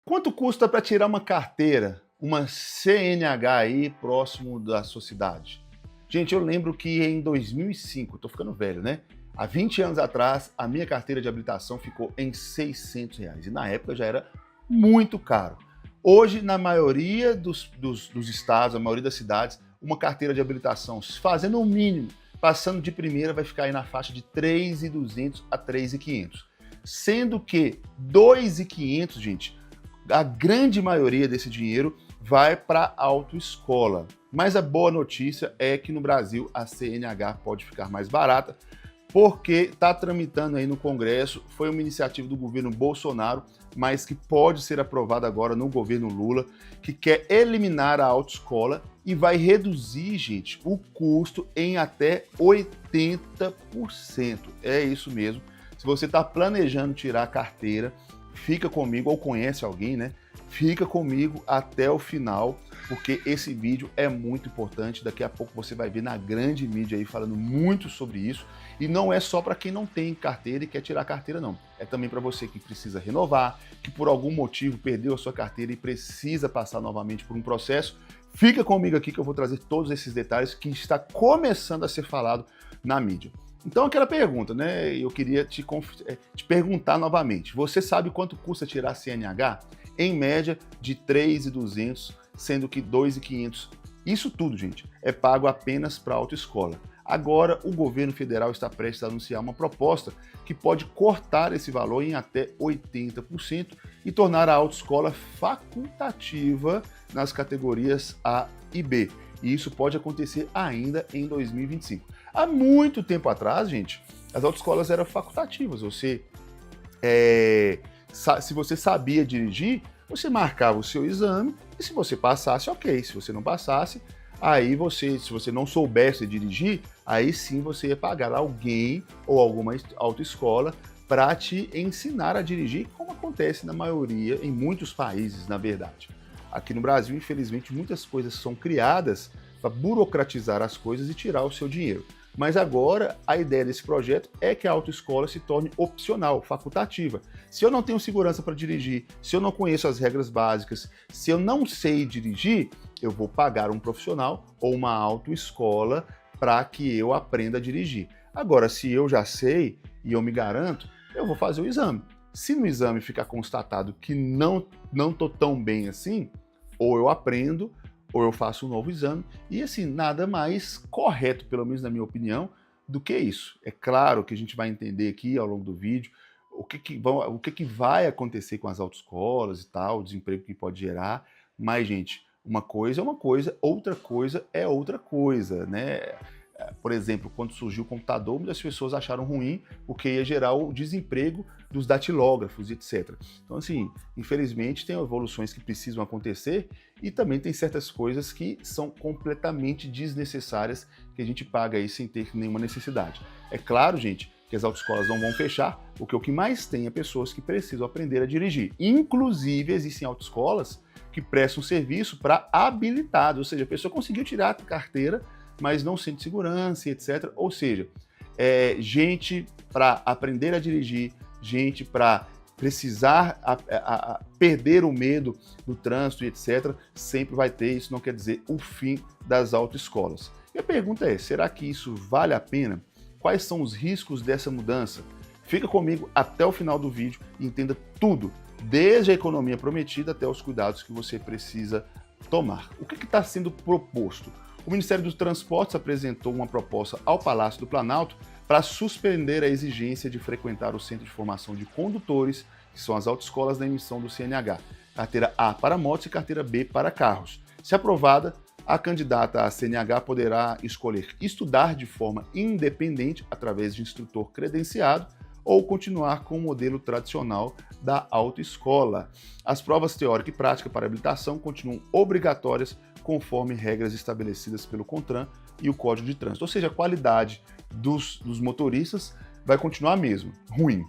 Quanto custa para tirar uma carteira, uma CNH aí próximo da sua cidade? Gente, eu lembro que em 2005, tô ficando velho, né? Há 20 anos atrás, a minha carteira de habilitação ficou em R$ 600 e na época já era muito caro. Hoje, na maioria dos estados, a maioria das cidades, uma carteira de habilitação, fazendo o mínimo, passando de primeira, vai ficar aí na faixa de 3.200 a 3.500. Sendo que 2.500, gente, a grande maioria desse dinheiro vai para a autoescola. Mas a boa notícia é que no Brasil a CNH pode ficar mais barata, porque está tramitando aí no Congresso, foi uma iniciativa do governo Bolsonaro, mas que pode ser aprovada agora no governo Lula, que quer eliminar a autoescola e vai reduzir, gente, o custo em até 80%. É isso mesmo. Se você está planejando tirar a carteira, fica comigo, ou conhece alguém, né? Fica comigo até o final, porque esse vídeo é muito importante. Daqui a pouco você vai ver na grande mídia aí falando muito sobre isso. E não é só para quem não tem carteira e quer tirar a carteira, não. É também para você que precisa renovar, que por algum motivo perdeu a sua carteira e precisa passar novamente por um processo. Fica comigo aqui que eu vou trazer todos esses detalhes que está começando a ser falado na mídia. Então, aquela pergunta, né? Eu queria te perguntar novamente. Você sabe quanto custa tirar a CNH? Em média, de 3.200, sendo que 2.500. Isso tudo, gente, é pago apenas para a autoescola. Agora, o governo federal está prestes a anunciar uma proposta que pode cortar esse valor em até 80% e tornar a autoescola facultativa nas categorias A e B. E isso pode acontecer ainda em 2025. Há muito tempo atrás, gente, as autoescolas eram facultativas. Se você sabia dirigir, você marcava o seu exame e se você passasse, ok. Se você não passasse, se você não soubesse dirigir, aí sim você ia pagar alguém ou alguma autoescola para te ensinar a dirigir, como acontece na maioria, em muitos países, na verdade. Aqui no Brasil, infelizmente, muitas coisas são criadas para burocratizar as coisas e tirar o seu dinheiro. Mas agora, a ideia desse projeto é que a autoescola se torne opcional, facultativa. Se eu não tenho segurança para dirigir, se eu não conheço as regras básicas, se eu não sei dirigir, eu vou pagar um profissional ou uma autoescola para que eu aprenda a dirigir. Agora, se eu já sei e eu me garanto, eu vou fazer o exame. Se no exame ficar constatado que não estou tão bem assim, ou eu aprendo, ou eu faço um novo exame, e assim, nada mais correto, pelo menos na minha opinião, do que isso. É claro que a gente vai entender aqui ao longo do vídeo o que vai acontecer com as autoescolas e tal, o desemprego que pode gerar, mas, gente, uma coisa é uma coisa, outra coisa é outra coisa, né? Por exemplo, quando surgiu o computador, muitas pessoas acharam ruim porque ia gerar o desemprego dos datilógrafos, etc. Então, assim, infelizmente tem evoluções que precisam acontecer e também tem certas coisas que são completamente desnecessárias que a gente paga aí sem ter nenhuma necessidade. É claro, gente, que as autoescolas não vão fechar, porque o que mais tem é pessoas que precisam aprender a dirigir. Inclusive, existem autoescolas que prestam serviço para habilitados, ou seja, a pessoa conseguiu tirar a carteira, mas não sente segurança, etc. Ou seja, gente para aprender a dirigir, gente para precisar perder o medo do trânsito, etc. Sempre vai ter, isso não quer dizer o fim das autoescolas. E a pergunta é, será que isso vale a pena? Quais são os riscos dessa mudança? Fica comigo até o final do vídeo e entenda tudo, desde a economia prometida até os cuidados que você precisa tomar. O que está sendo proposto? O Ministério dos Transportes apresentou uma proposta ao Palácio do Planalto para suspender a exigência de frequentar o Centro de Formação de Condutores, que são as autoescolas da emissão do CNH, carteira A para motos e carteira B para carros. Se aprovada, a candidata à CNH poderá escolher estudar de forma independente, através de instrutor credenciado, ou continuar com o modelo tradicional da autoescola. As provas teórica e prática para habilitação continuam obrigatórias conforme regras estabelecidas pelo CONTRAN e o Código de Trânsito. Ou seja, a qualidade dos motoristas vai continuar a mesma, ruim.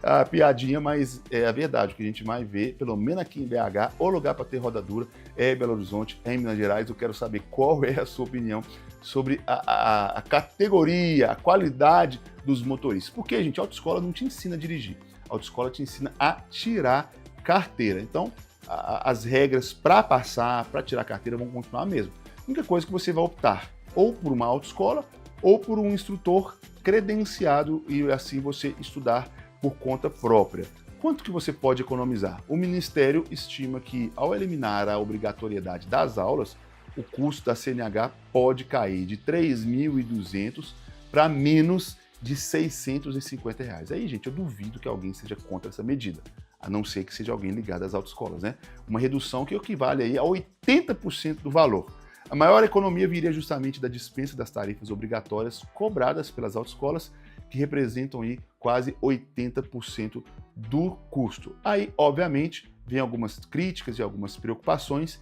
A piadinha, mas é a verdade. O que a gente mais vê, pelo menos aqui em BH, o lugar para ter roda dura é Belo Horizonte, é em Minas Gerais. Eu quero saber qual é a sua opinião sobre a categoria, a qualidade dos motoristas. Porque, gente, a autoescola não te ensina a dirigir. A autoescola te ensina a tirar carteira. Então, as regras para passar, para tirar a carteira vão continuar a mesma. A única coisa que você vai optar ou por uma autoescola ou por um instrutor credenciado e assim você estudar por conta própria. Quanto que você pode economizar? O Ministério estima que, ao eliminar a obrigatoriedade das aulas, o custo da CNH pode cair de R$ 3.200 para menos de R$ 650. Aí, gente, eu duvido que alguém seja contra essa medida, a não ser que seja alguém ligado às autoescolas, né? Uma redução que equivale aí a 80% do valor. A maior economia viria justamente da dispensa das tarifas obrigatórias cobradas pelas autoescolas, que representam aí quase 80% do custo. Aí, obviamente, vem algumas críticas e algumas preocupações,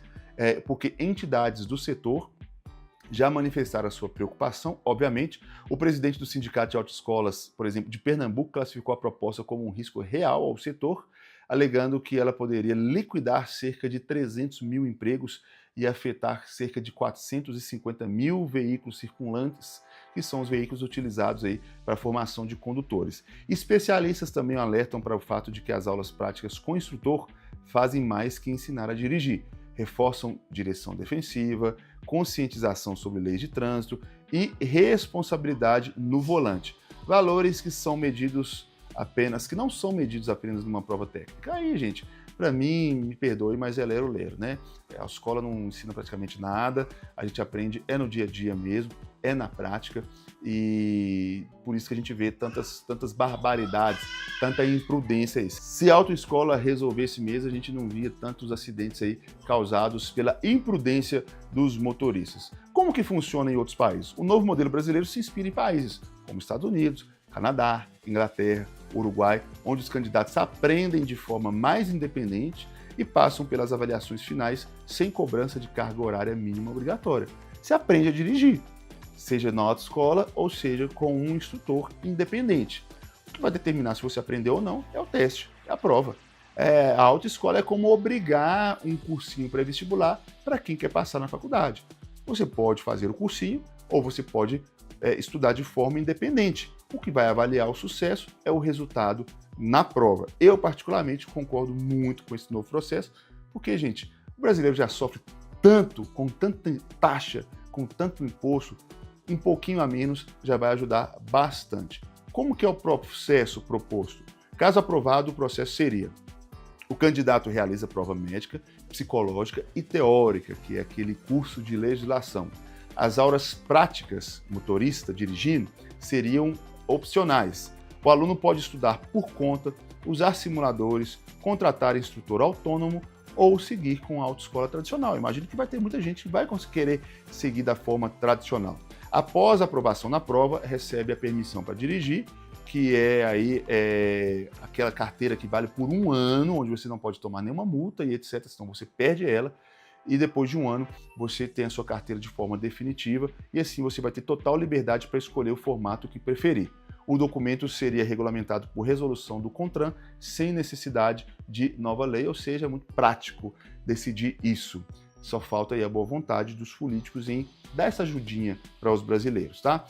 porque entidades do setor já manifestaram a sua preocupação, obviamente. O presidente do Sindicato de Autoescolas, por exemplo, de Pernambuco, classificou a proposta como um risco real ao setor, alegando que ela poderia liquidar cerca de 300 mil empregos e afetar cerca de 450 mil veículos circulantes, que são os veículos utilizados aí para a formação de condutores. Especialistas também alertam para o fato de que as aulas práticas com instrutor fazem mais que ensinar a dirigir, reforçam direção defensiva, conscientização sobre leis de trânsito e responsabilidade no volante. Valores que são medidos que não são medidos apenas numa prova técnica. Aí, gente, para mim, me perdoe, mas é lero-lero, né? A escola não ensina praticamente nada, a gente aprende no dia a dia mesmo, na prática, e por isso que a gente vê tantas barbaridades, tanta imprudência aí. Se a autoescola resolvesse mesmo, a gente não via tantos acidentes aí causados pela imprudência dos motoristas. Como que funciona em outros países? O novo modelo brasileiro se inspira em países como Estados Unidos, Canadá, Inglaterra, Uruguai, onde os candidatos aprendem de forma mais independente e passam pelas avaliações finais sem cobrança de carga horária mínima obrigatória. Você aprende a dirigir, seja na autoescola ou seja com um instrutor independente. O que vai determinar se você aprendeu ou não é o teste, é a prova. A autoescola é como obrigar um cursinho pré-vestibular para quem quer passar na faculdade. Você pode fazer o cursinho ou você pode estudar de forma independente. O que vai avaliar o sucesso é o resultado na prova. Eu, particularmente, concordo muito com esse novo processo, porque, gente, o brasileiro já sofre tanto, com tanta taxa, com tanto imposto, um pouquinho a menos já vai ajudar bastante. Como que é o processo proposto? Caso aprovado, o processo seria: o candidato realiza prova médica, psicológica e teórica, que é aquele curso de legislação. As aulas práticas, motorista, dirigindo, seriam opcionais. O aluno pode estudar por conta, usar simuladores, contratar instrutor autônomo ou seguir com a autoescola tradicional. Imagino que vai ter muita gente que vai querer seguir da forma tradicional. Após a aprovação na prova, recebe a permissão para dirigir, que é aquela carteira que vale por 1 ano, onde você não pode tomar nenhuma multa e etc, senão você perde ela. E depois de 1 ano, você tem a sua carteira de forma definitiva e assim você vai ter total liberdade para escolher o formato que preferir. O documento seria regulamentado por resolução do CONTRAN, sem necessidade de nova lei, ou seja, é muito prático decidir isso. Só falta aí a boa vontade dos políticos em dar essa ajudinha para os brasileiros, tá?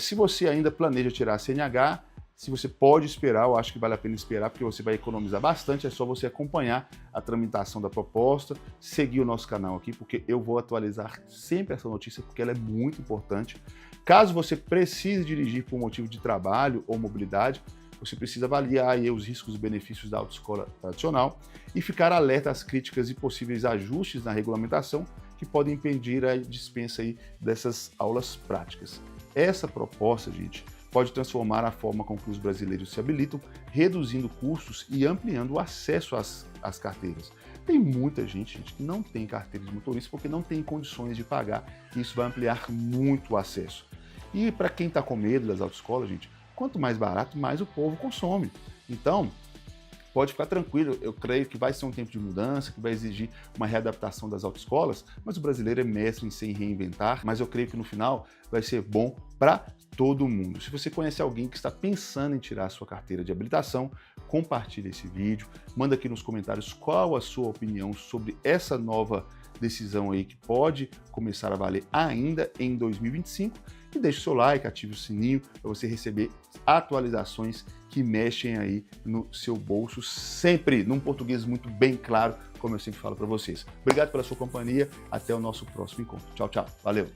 Se você ainda planeja tirar a CNH, se você pode esperar, eu acho que vale a pena esperar, porque você vai economizar bastante, é só você acompanhar a tramitação da proposta, seguir o nosso canal aqui, porque eu vou atualizar sempre essa notícia, porque ela é muito importante. Caso você precise dirigir por motivo de trabalho ou mobilidade, você precisa avaliar aí os riscos e benefícios da autoescola tradicional e ficar alerta às críticas e possíveis ajustes na regulamentação que podem impedir a dispensa aí dessas aulas práticas. Essa proposta, gente, pode transformar a forma com que os brasileiros se habilitam, reduzindo custos e ampliando o acesso às carteiras. Tem muita gente que não tem carteira de motorista porque não tem condições de pagar, e isso vai ampliar muito o acesso. E para quem está com medo das autoescolas, gente, quanto mais barato, mais o povo consome. Então, pode ficar tranquilo, eu creio que vai ser um tempo de mudança, que vai exigir uma readaptação das autoescolas, mas o brasileiro é mestre em se reinventar, mas eu creio que no final vai ser bom para todo mundo. Se você conhece alguém que está pensando em tirar a sua carteira de habilitação, compartilhe esse vídeo, manda aqui nos comentários qual a sua opinião sobre essa nova decisão aí que pode começar a valer ainda em 2025 e deixe o seu like, ative o sininho para você receber atualizações que mexem aí no seu bolso, sempre num português muito bem claro, como eu sempre falo para vocês. Obrigado pela sua companhia, até o nosso próximo encontro. Tchau, tchau. Valeu!